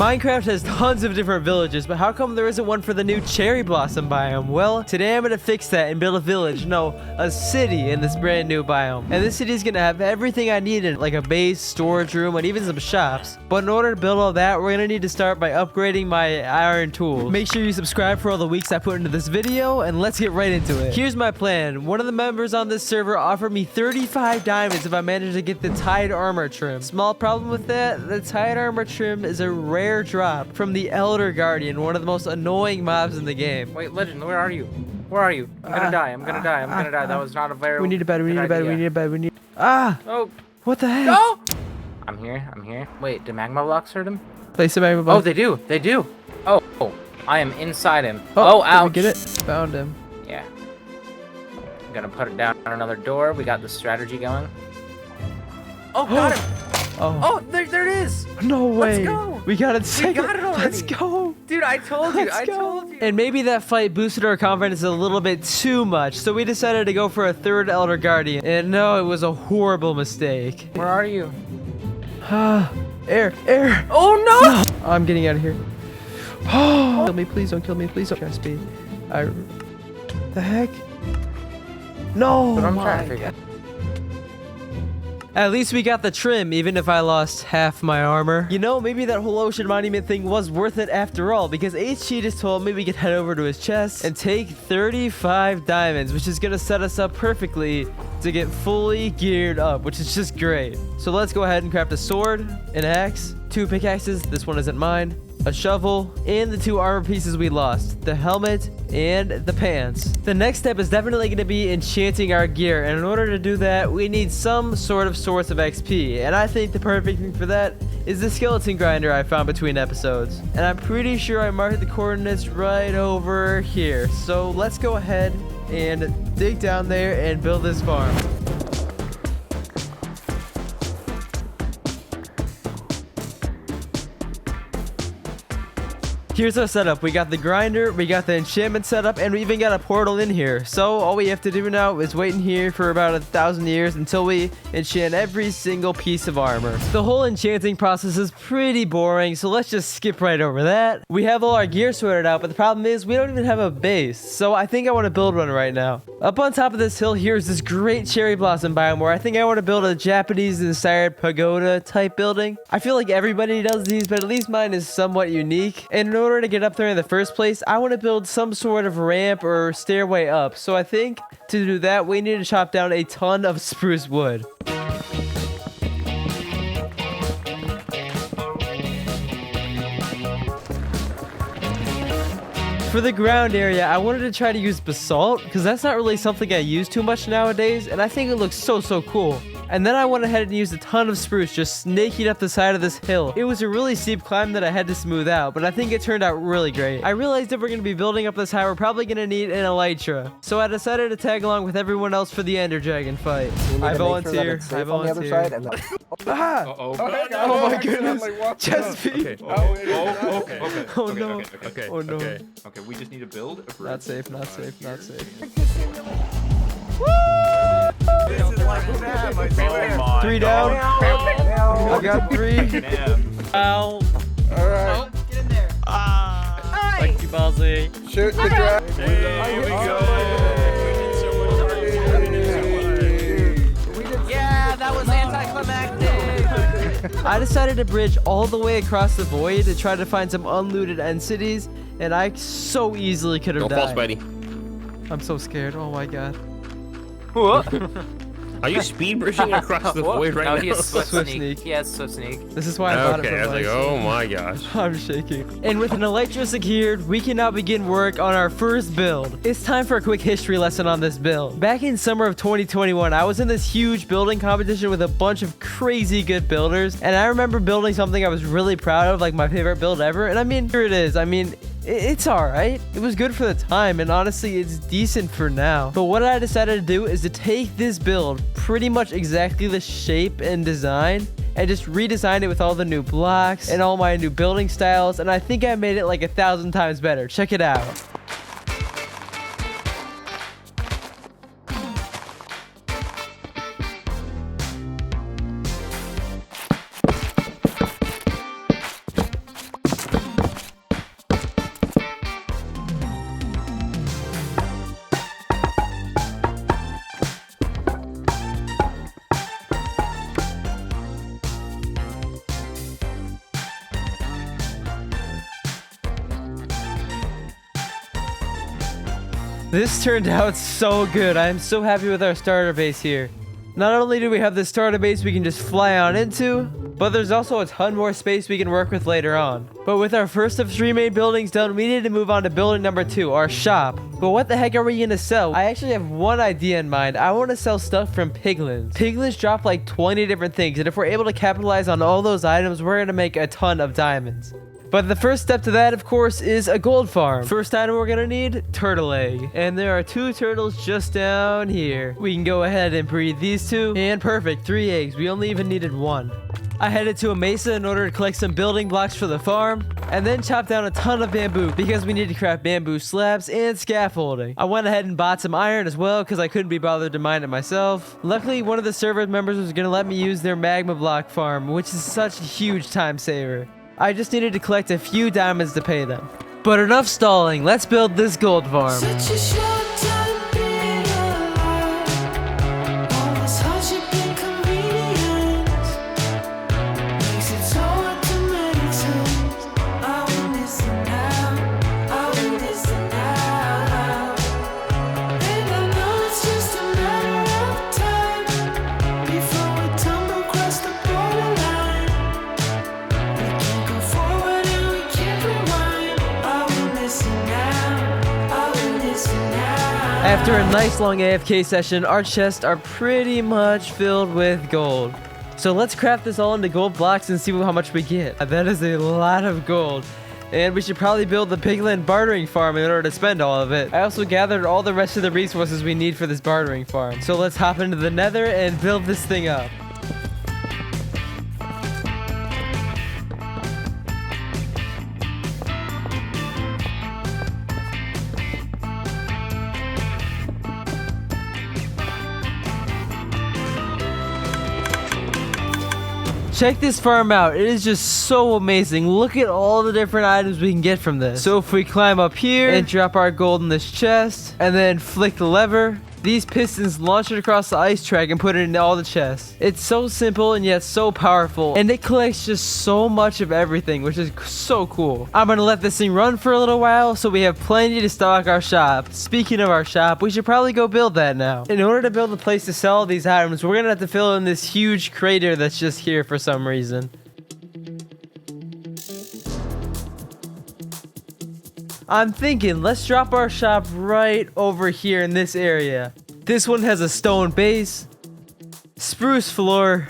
Minecraft has tons of different villages, but how come there isn't one for the new cherry blossom biome? Well, today I'm gonna fix that and build a village, no, a city in this brand new biome. And this city is gonna have everything I need in it, like a base, storage room, and even some shops. But in order to build all that, we're gonna need to start by upgrading my iron tools. Make sure you subscribe for all the weeks I put into this video, and let's get right into it. Here's my plan. One of the members on this server offered me 35 diamonds if I managed to get the tied armor trim. Small problem with that, the tied armor trim is a rare drop from the Elder Guardian, one of the most annoying mobs in the game. Wait, Legend, where are you? Where are you? I'm gonna die. I'm gonna die. I'm gonna die. That was not a very. We need a bed. We need a bed. We need a bed. We need. Oh. What the heck? No. I'm here. I'm here. Wait, do magma blocks hurt him? Place the magma block. Oh, they do. They do. Oh. I am inside him. Oh, ouch. Get it? Found him. Yeah. I'm gonna put it down on another door. We got the strategy going. Oh, got him. Oh, there it is. No way. Let's go. We got it. We got it already. Let's go. Dude, I told you. I told you. And maybe that fight boosted our confidence a little bit too much, so we decided to go for a third Elder Guardian. And no, it was a horrible mistake. Where are you? Air. Oh, no. I'm getting out of here. Oh, kill me, please don't kill me, please don't. Try speed. The heck? No. But I'm trying to figure out. At least we got the trim, even if I lost half my armor. You know, maybe that whole ocean monument thing was worth it after all, because HG just told me we could head over to his chest and take 35 diamonds, which is gonna set us up perfectly to get fully geared up, which is just great. So let's go ahead and craft a sword, an axe, 2 pickaxes, this one isn't mine, a shovel, and the 2 armor pieces we lost, the helmet and the pants. The next step is definitely going to be enchanting our gear, and in order to do that, we need some sort of source of XP, and I think the perfect thing for that is the skeleton grinder I found between episodes. And I'm pretty sure I marked the coordinates right over here. So let's go ahead and dig down there and build this farm. Here's our setup. We got the grinder, we got the enchantment setup, and we even got a portal in here. So all we have to do now is wait in here for about 1,000 years until we enchant every single piece of armor. The whole enchanting process is pretty boring, so let's just skip right over that. We have all our gear sorted out, but the problem is we don't even have a base. So I think I want to build one right now. Up on top of this hill here is this great cherry blossom biome where I think I want to build a Japanese-inspired pagoda type building. I feel like everybody does these, but at least mine is somewhat unique. And in order to get up there in the first place, I want to build some sort of ramp or stairway up. So I think to do that, we need to chop down a ton of spruce wood. For the ground area, I wanted to try to use basalt because that's not really something I use too much nowadays, and I think it looks so cool. And then I went ahead and used a ton of spruce just snaking up the side of this hill. It was a really steep climb that I had to smooth out, but I think it turned out really great. I realized if we're going to be building up this high, we're probably going to need an elytra. So I decided to tag along with everyone else for the Ender Dragon fight. I volunteer. I volunteer. Oh my goodness. Chest feet. Okay. Oh no. Okay. Oh no. Okay, we just need to build a bridge. Not safe, not safe, not safe. This is like that. 3 down. I got 3. Ow. Alright. Get in there. Thank you, Wadzee. Shoot the dragon. Here we go. Yeah, that was anticlimactic. I decided to bridge all the way across the void to try to find some unlooted end cities, and I so easily could have died. Don't fall, Spidey. I'm so scared. Oh my god. What? Are you speed bridging across the void right no, now? he has Swift Swift Sneak. Sneak. He has Swift Sneak. This is why I bought it Okay, from I was like, Wadzee. oh my gosh. I'm shaking. And with an elytra secured, we can now begin work on our first build. It's time for a quick history lesson on this build. Back in summer of 2021, I was in this huge building competition with a bunch of crazy good builders, and I remember building something I was really proud of, like my favorite build ever, and I mean, here it is. I mean, it's alright. It was good for the time, and honestly, it's decent for now. But what I decided to do is to take this build, pretty much exactly the shape and design, and just redesigned it with all the new blocks and all my new building styles, and I think I made it like 1,000 times better. Check it out. This turned out so good. I am so happy with our starter base here. Not only do we have the starter base we can just fly on into, but there's also a ton more space we can work with later on. But with our first of 3 main buildings done, we need to move on to building number 2, our shop. But what the heck are we gonna sell? I actually have one idea in mind. I want to sell stuff from piglins. Piglins drop like 20 different things, and if we're able to capitalize on all those items, we're gonna make a ton of diamonds. But the first step to that, of course, is a gold farm. First item we're gonna need, turtle egg. And there are 2 turtles just down here. We can go ahead and breed these 2. And perfect, 3 eggs. We only even needed 1. I headed to a mesa in order to collect some building blocks for the farm, and then chopped down a ton of bamboo because we need to craft bamboo slabs and scaffolding. I went ahead and bought some iron as well because I couldn't be bothered to mine it myself. Luckily, one of the server members was gonna let me use their magma block farm, which is such a huge time saver. I just needed to collect a few diamonds to pay them. But enough stalling, let's build this gold farm. Such a short time being alive. All this hardship inconvenience makes it so hard to make sense. I will listen now. I will listen now. And I know it's just a matter of time before we tumble across the borderline. We can't go forward and we can't rewind. I will listen now. I will listen now. After a nice long AFK session, our chests are pretty much filled with gold. So let's craft this all into gold blocks and see how much we get. That is a lot of gold. And we should probably build the piglin bartering farm in order to spend all of it. I also gathered all the rest of the resources we need for this bartering farm. So let's hop into the nether and build this thing up. Check this farm out. It is just so amazing. Look at all the different items we can get from this. So if we climb up here and drop our gold in this chest and then flick the lever, these pistons launch it across the ice track and put it into all the chests. It's so simple and yet so powerful, and it collects just so much of everything, which is so cool. I'm gonna let this thing run for a little while so we have plenty to stock our shop. Speaking of our shop, we should probably go build that now. In order to build a place to sell all these items, we're gonna have to fill in this huge crater that's just here for some reason. I'm thinking, let's drop our shop right over here in this area. This one has a stone base, spruce floor,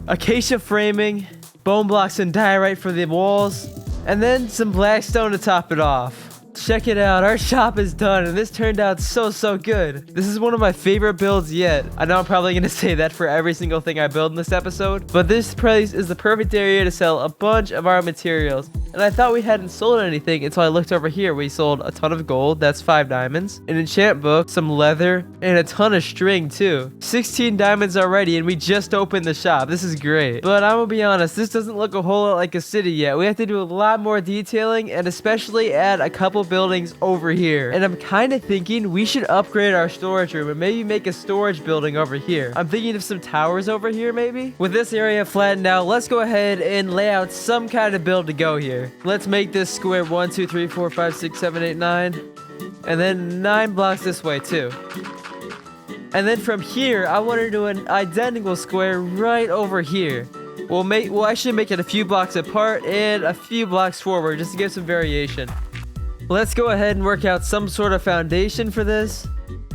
acacia framing, bone blocks and diorite for the walls, and then some black stone to top it off. Check it out, our shop is done, and this turned out so good. This is one of my favorite builds yet. I know I'm probably gonna say that for every single thing I build in this episode, but this place is the perfect area to sell a bunch of our materials. And I thought we hadn't sold anything until I looked over here. We sold a ton of gold, that's 5 diamonds, an enchant book, some leather, and a ton of string too. 16 diamonds already, and we just opened the shop. This is great. But I'm gonna be honest, this doesn't look a whole lot like a city yet. We have to do a lot more detailing and especially add a couple buildings over here. And I'm kind of thinking we should upgrade our storage room and maybe make a storage building over here. I'm thinking of some towers over here maybe. With this area flattened out, let's go ahead and lay out some kind of build to go here. Let's make this square 1, 2, 3, 4, 5, 6, 7, 8, 9. And then 9 blocks this way too. And then from here, I want to do an identical square right over here. We'll actually make it a few blocks apart and a few blocks forward just to give some variation. Let's go ahead and work out some sort of foundation for this.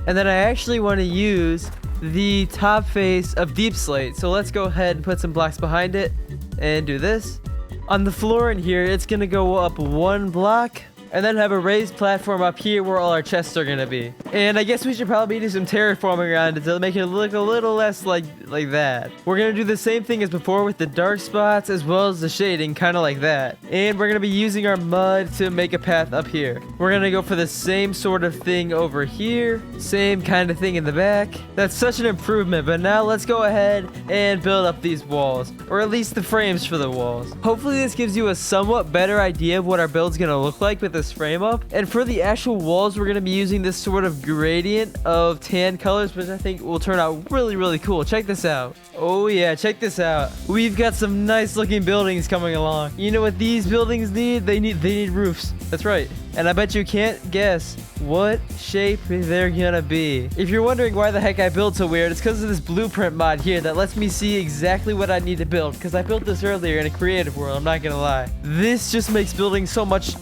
And then I actually want to use the top face of deep slate. So let's go ahead and put some blocks behind it and do this. On the floor in here, it's gonna go up 1 block and then have a raised platform up here where all our chests are gonna be. And I guess we should probably do some terraforming around it to make it look a little less like that. We're gonna do the same thing as before with the dark spots as well as the shading, kind of like that. And we're gonna be using our mud to make a path up here. We're gonna go for the same sort of thing over here, same kind of thing in the back. That's such an improvement, but now let's go ahead and build up these walls, or at least the frames for the walls. Hopefully this gives you a somewhat better idea of what our build's gonna look like with this frame up. And for the actual walls, we're going to be using this sort of gradient of tan colors, which I think will turn out really, really cool. Check this out. Oh yeah, check this out. We've got some nice looking buildings coming along. You know what these buildings need? They need roofs. That's right. And I bet you can't guess what shape they're gonna be. If you're wondering why the heck I built so weird, it's because of this blueprint mod here that lets me see exactly what I need to build. Because I built this earlier in a creative world, I'm not gonna lie. This just makes building so much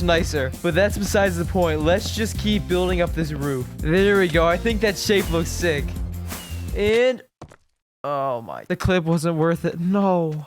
nicer. But that's besides the point. Let's just keep building up this roof. There we go. I think that shape looks sick. And oh my, the clip wasn't worth it. No.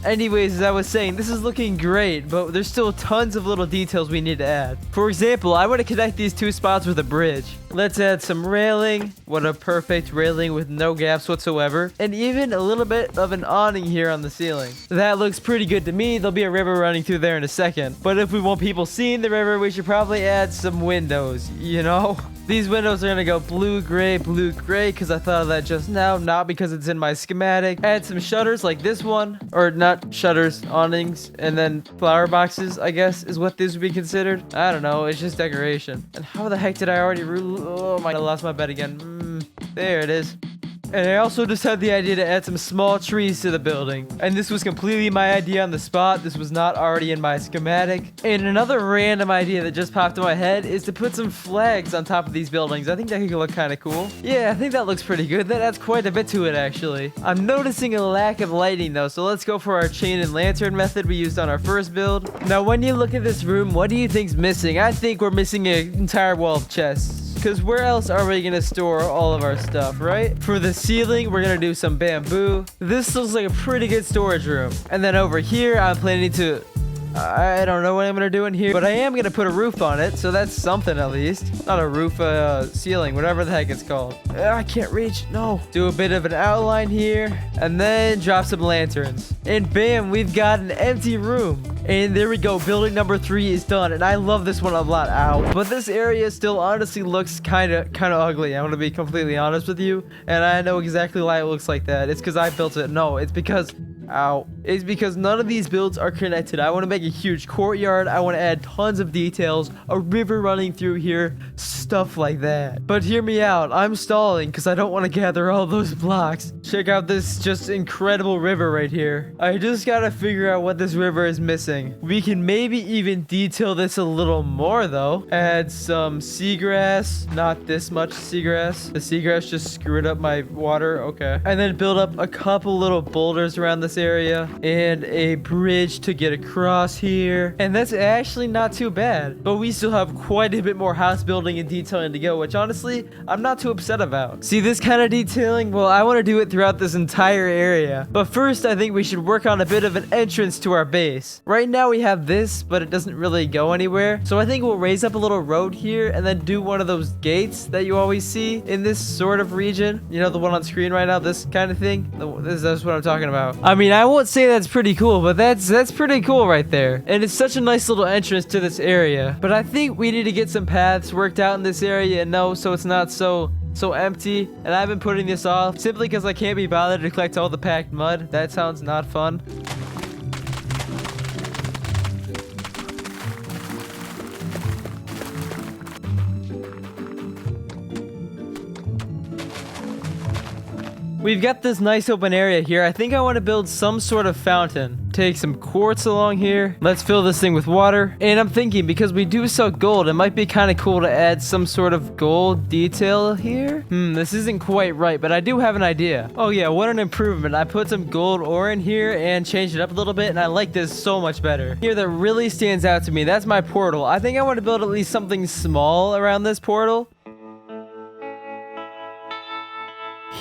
Anyways, as I was saying, this is looking great, but there's still tons of little details we need to add. For example, I want to connect these two spots with a bridge. Let's add some railing. What a perfect railing with no gaps whatsoever. And even a little bit of an awning here on the ceiling. That looks pretty good to me. There'll be a river running through there in a second. But if we want people seeing the river, we should probably add some windows, you know? These windows are gonna go blue, gray, because I thought of that just now, not because it's in my schematic. Add some shutters like this one, or not shutters, awnings, and then flower boxes, I guess, is what this would be considered. I don't know, it's just decoration. And how the heck did I already oh my, I lost my bed again. There it is. And I also just had the idea to add some small trees to the building. And this was completely my idea on the spot. This was not already in my schematic. And another random idea that just popped in my head is to put some flags on top of these buildings. I think that could look kind of cool. Yeah, I think that looks pretty good. That adds quite a bit to it, actually. I'm noticing a lack of lighting, though. So let's go for our chain and lantern method we used on our first build. Now, when you look at this room, what do you think's missing? I think we're missing an entire wall of chests. Because where else are we going to store all of our stuff, right? For the ceiling, we're going to do some bamboo. This looks like a pretty good storage room. And then over here, I'm planning to... I don't know what I'm going to do in here, but I am going to put a roof on it, so that's something at least. Not a roof, ceiling, whatever the heck it's called. I can't reach, no. Do a bit of an outline here, and then drop some lanterns. And bam, we've got an empty room. And there we go, building number 3 is done, and I love this one a lot. Ow. But this area still honestly looks kind of ugly. I'm going to be completely honest with you, and I know exactly why it looks like that. It's because I built it. No, it's because... Ow. It's because none of these builds are connected. I want to make a huge courtyard. I want to add tons of details, a river running through here, stuff like that. But hear me out. I'm stalling because I don't want to gather all those blocks. Check out this just incredible river right here. I just got to figure out what this river is missing. We can maybe even detail this a little more though. Add some seagrass. Not this much seagrass. The seagrass just screwed up my water. Okay. And then build up a couple little boulders around this area and a bridge to get across here, and that's actually not too bad. But we still have quite a bit more house building and detailing to go, which honestly I'm not too upset about. See, this kind of detailing, well, I want to do it throughout this entire area. But first I think we should work on a bit of an entrance to our base. Right now we have this, but it doesn't really go anywhere, so I think we'll raise up a little road here and then do one of those gates that you always see in this sort of region. You know, the one on screen right now, this kind of thing. That's what I'm talking about. I mean, I won't say that's pretty cool, but that's pretty cool right there. And it's such a nice little entrance to this area. But I think we need to get some paths worked out in this area, and so it's not so empty. And I've been putting this off simply because I can't be bothered to collect all the packed mud. That sounds not fun. We've got this nice open area here. I think I want to build some sort of fountain. Take some quartz along here. Let's fill this thing with water. And I'm thinking, because we do sell gold, it might be kind of cool to add some sort of gold detail here. This isn't quite right, but I do have an idea. Oh yeah, what an improvement. I put some gold ore in here and changed it up a little bit, and I like this so much better. Here that really stands out to me, that's my portal. I think I want to build at least something small around this portal.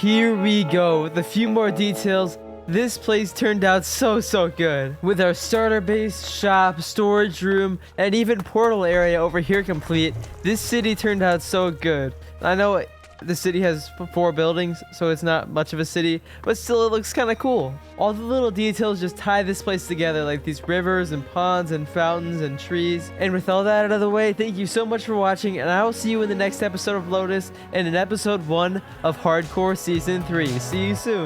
Here we go, with a few more details. This place turned out so good. With our starter base, shop, storage room, and even portal area over here complete, this city turned out so good. I know the city has 4 buildings, so it's not much of a city, but still it looks kind of cool. All the little details just tie this place together, like these rivers and ponds and fountains and trees. And with all that out of the way, thank you so much for watching, and I will see you in the next episode of Lotus and in episode 1 of Hardcore Season 3. See you soon.